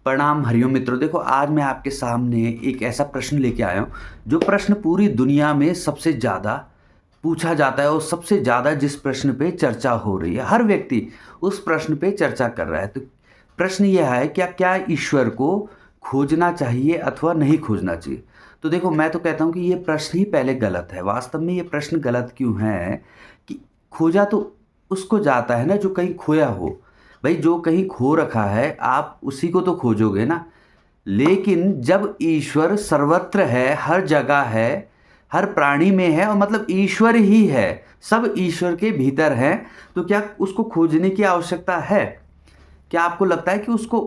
प्रणाम हरिओम मित्रों। देखो, आज मैं आपके सामने एक ऐसा प्रश्न लेके आया हूँ, जो प्रश्न पूरी दुनिया में सबसे ज़्यादा पूछा जाता है और सबसे ज़्यादा जिस प्रश्न पे चर्चा हो रही है। हर व्यक्ति उस प्रश्न पे चर्चा कर रहा है। तो प्रश्न यह है, क्या ईश्वर को खोजना चाहिए अथवा नहीं खोजना चाहिए? तो देखो, मैं तो कहता हूँ कि ये प्रश्न ही पहले गलत है। वास्तव में ये प्रश्न गलत क्यों है कि खोजा तो उसको जाता है ना जो कहीं खोया हो। भाई, जो कहीं खो रखा है आप उसी को तो खोजोगे ना। लेकिन जब ईश्वर सर्वत्र है, हर जगह है, हर प्राणी में है और मतलब ईश्वर ही है, सब ईश्वर के भीतर है, तो क्या उसको खोजने की आवश्यकता है? क्या आपको लगता है कि उसको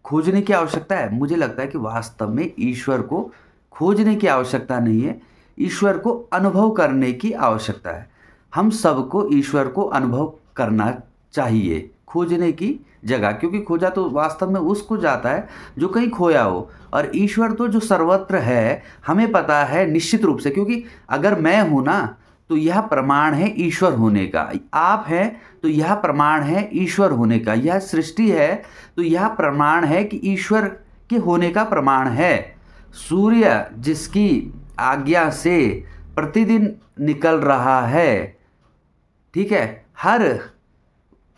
खोजने की आवश्यकता है? मुझे लगता है कि वास्तव में ईश्वर को खोजने की आवश्यकता नहीं है, ईश्वर को अनुभव करने की आवश्यकता है। हम सबको ईश्वर को अनुभव करना चाहिए, खोजने की जगह, क्योंकि खोजा तो वास्तव में उसको जाता है जो कहीं खोया हो। और ईश्वर तो जो सर्वत्र है, हमें पता है निश्चित रूप से, क्योंकि अगर मैं हूँ ना, तो यह प्रमाण है ईश्वर होने का। आप हैं तो यह प्रमाण है ईश्वर होने का। यह सृष्टि है तो यह प्रमाण है कि ईश्वर के होने का प्रमाण है। सूर्य जिसकी आज्ञा से प्रतिदिन निकल रहा है, ठीक है, हर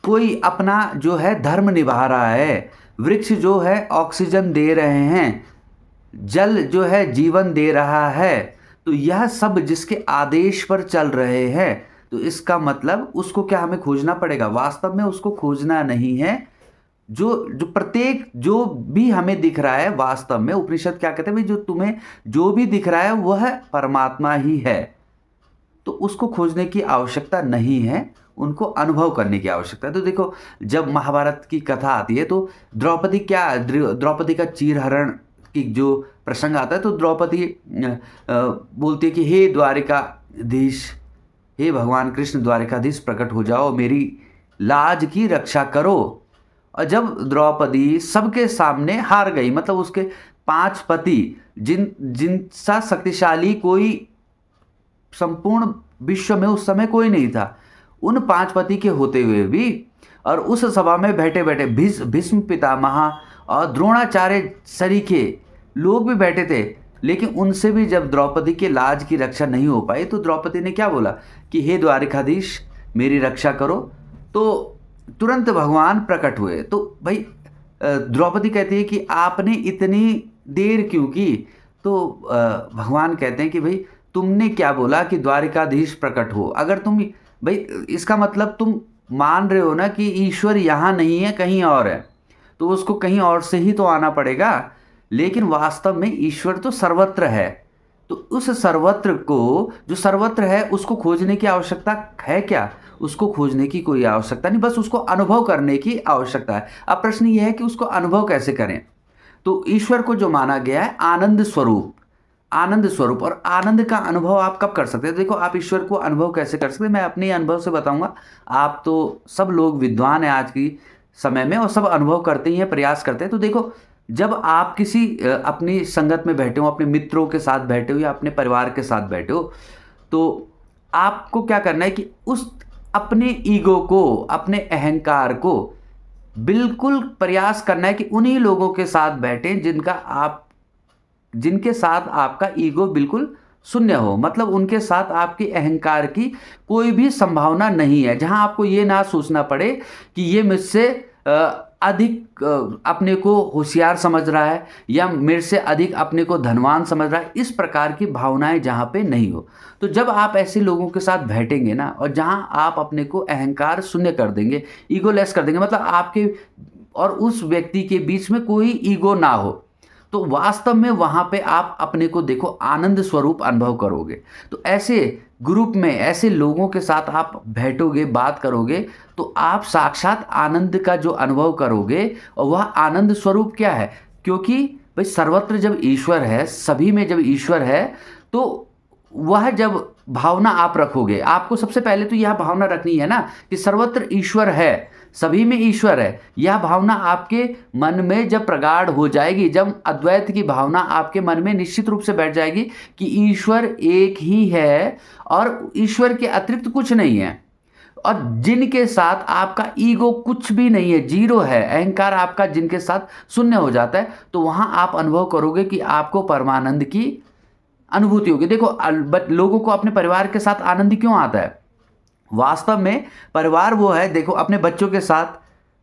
कोई अपना जो है धर्म निभा रहा है, वृक्ष जो है ऑक्सीजन दे रहे हैं, जल जो है जीवन दे रहा है, तो यह सब जिसके आदेश पर चल रहे हैं, तो इसका मतलब उसको क्या हमें खोजना पड़ेगा? वास्तव में उसको खोजना नहीं है। जो जो प्रत्येक जो भी हमें दिख रहा है, वास्तव में उपनिषद क्या कहते हैं भाई, जो तुम्हें जो भी दिख रहा है वह परमात्मा ही है। तो उसको खोजने की आवश्यकता नहीं है, उनको अनुभव करने की आवश्यकता है। तो देखो, जब महाभारत की कथा आती है तो द्रौपदी का चीरहरण की जो प्रसंग आता है, तो द्रौपदी बोलती है कि हे द्वारिकाधीश, हे भगवान कृष्ण द्वारिकाधीश प्रकट हो जाओ, मेरी लाज की रक्षा करो। और जब द्रौपदी सबके सामने हार गई, मतलब उसके 5 पति, जिनसा शक्तिशाली कोई संपूर्ण विश्व में उस समय कोई नहीं था, उन 5 पति के होते हुए भी, और उस सभा में बैठे बैठे भीष्म पितामह और द्रोणाचार्य सरीखे लोग भी बैठे थे, लेकिन उनसे भी जब द्रौपदी के लाज की रक्षा नहीं हो पाई, तो द्रौपदी ने क्या बोला कि हे द्वारिकाधीश, मेरी रक्षा करो। तो तुरंत भगवान प्रकट हुए। तो भाई, द्रौपदी कहती है कि आपने इतनी देर क्यों की? तो भगवान कहते हैं कि भाई, तुमने क्या बोला कि द्वारिकाधीश प्रकट हो? अगर तुम भाई, इसका मतलब तुम मान रहे हो ना कि ईश्वर यहाँ नहीं है, कहीं और है, तो उसको कहीं और से ही तो आना पड़ेगा। लेकिन वास्तव में ईश्वर तो सर्वत्र है। तो उस सर्वत्र को, जो सर्वत्र है, उसको खोजने की आवश्यकता है क्या? उसको खोजने की कोई आवश्यकता नहीं, बस उसको अनुभव करने की आवश्यकता है। अब प्रश्न यह है कि उसको अनुभव कैसे करें? तो ईश्वर को जो माना गया है आनंद स्वरूप, आनंद स्वरूप, और आनंद का अनुभव आप कब कर सकते हैं? देखो, आप ईश्वर को अनुभव कैसे कर सकते हैं, मैं अपने अनुभव से बताऊंगा। आप तो सब लोग विद्वान हैं आज की समय में, और सब अनुभव करते ही हैं, प्रयास करते हैं। तो देखो, जब आप किसी अपनी संगत में बैठे हो, अपने मित्रों के साथ बैठे हो या अपने परिवार के साथ बैठे हो, तो आपको क्या करना है कि उस अपने ईगो को, अपने अहंकार को बिल्कुल प्रयास करना है कि उन्हीं लोगों के साथ बैठें जिनके साथ आपका ईगो बिल्कुल शून्य हो, मतलब उनके साथ आपकी अहंकार की कोई भी संभावना नहीं है, जहां आपको ये ना सोचना पड़े कि ये मुझसे अधिक अपने को होशियार समझ रहा है या मेरे से अधिक अपने को धनवान समझ रहा है। इस प्रकार की भावनाएं जहां पे नहीं हो, तो जब आप ऐसे लोगों के साथ बैठेंगे ना, और जहां आप अपने को अहंकार शून्य कर देंगे, ईगोलेस कर देंगे, मतलब आपके और उस व्यक्ति के बीच में कोई ईगो ना हो, तो वास्तव में वहां पे आप अपने को देखो आनंद स्वरूप अनुभव करोगे। तो ऐसे ग्रुप में, ऐसे लोगों के साथ आप बैठोगे, बात करोगे, तो आप साक्षात आनंद का जो अनुभव करोगे, और वह आनंद स्वरूप क्या है? क्योंकि भाई, सर्वत्र जब ईश्वर है, सभी में जब ईश्वर है, तो वह जब भावना आप रखोगे, आपको सबसे पहले तो यह भावना रखनी है ना कि सर्वत्र ईश्वर है, सभी में ईश्वर है। यह भावना आपके मन में जब प्रगाढ़ हो जाएगी, जब अद्वैत की भावना आपके मन में निश्चित रूप से बैठ जाएगी कि ईश्वर एक ही है और ईश्वर के अतिरिक्त कुछ नहीं है, और जिनके साथ आपका ईगो कुछ भी नहीं है, जीरो है, अहंकार आपका जिनके साथ शून्य हो जाता है, तो वहाँ आप अनुभव करोगे कि आपको परमानंद की अनुभूति होगी। देखो लोगों को अपने परिवार के साथ आनंद क्यों आता है? वास्तव में परिवार वो है, देखो अपने बच्चों के साथ,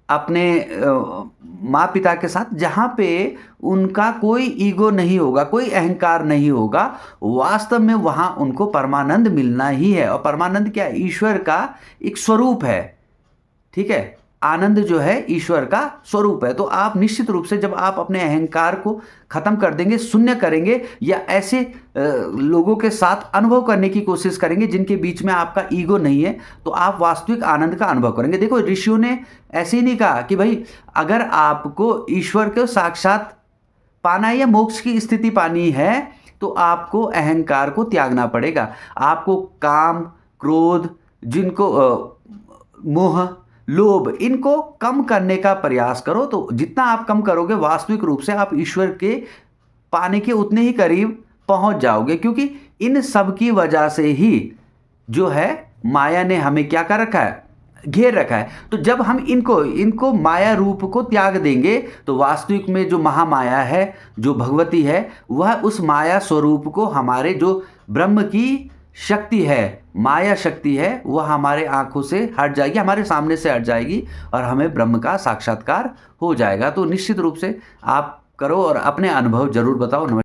अपने माँ पिता के साथ, जहाँ पे उनका कोई ईगो नहीं होगा, कोई अहंकार नहीं होगा, वास्तव में वहाँ उनको परमानंद मिलना ही है। और परमानंद क्या है? ईश्वर का एक स्वरूप है, ठीक है? आनंद जो है ईश्वर का स्वरूप है। तो आप निश्चित रूप से जब आप अपने अहंकार को खत्म कर देंगे, शून्य करेंगे, या ऐसे लोगों के साथ अनुभव करने की कोशिश करेंगे जिनके बीच में आपका ईगो नहीं है, तो आप वास्तविक आनंद का अनुभव करेंगे। देखो ऋषियों ने ऐसे ही नहीं कहा कि भाई अगर आपको ईश्वर को साक्षात पाना है या मोक्ष की स्थिति पानी है तो आपको अहंकार को त्यागना पड़ेगा। आपको काम, क्रोध, जिनको मोह, लोभ, इनको कम करने का प्रयास करो। तो जितना आप कम करोगे, वास्तविक रूप से आप ईश्वर के पाने के उतने ही करीब पहुंच जाओगे, क्योंकि इन सब की वजह से ही जो है माया ने हमें क्या कर रखा है? घेर रखा है। तो जब हम इनको माया रूप को त्याग देंगे, तो वास्तविक में जो महामाया है, जो भगवती है, वह उस माया स्वरूप को, हमारे जो ब्रह्म की शक्ति है, माया शक्ति है, वह हमारे आंखों से हट जाएगी, हमारे सामने से हट जाएगी, और हमें ब्रह्म का साक्षात्कार हो जाएगा। तो निश्चित रूप से आप करो और अपने अनुभव जरूर बताओ। नमस्कार।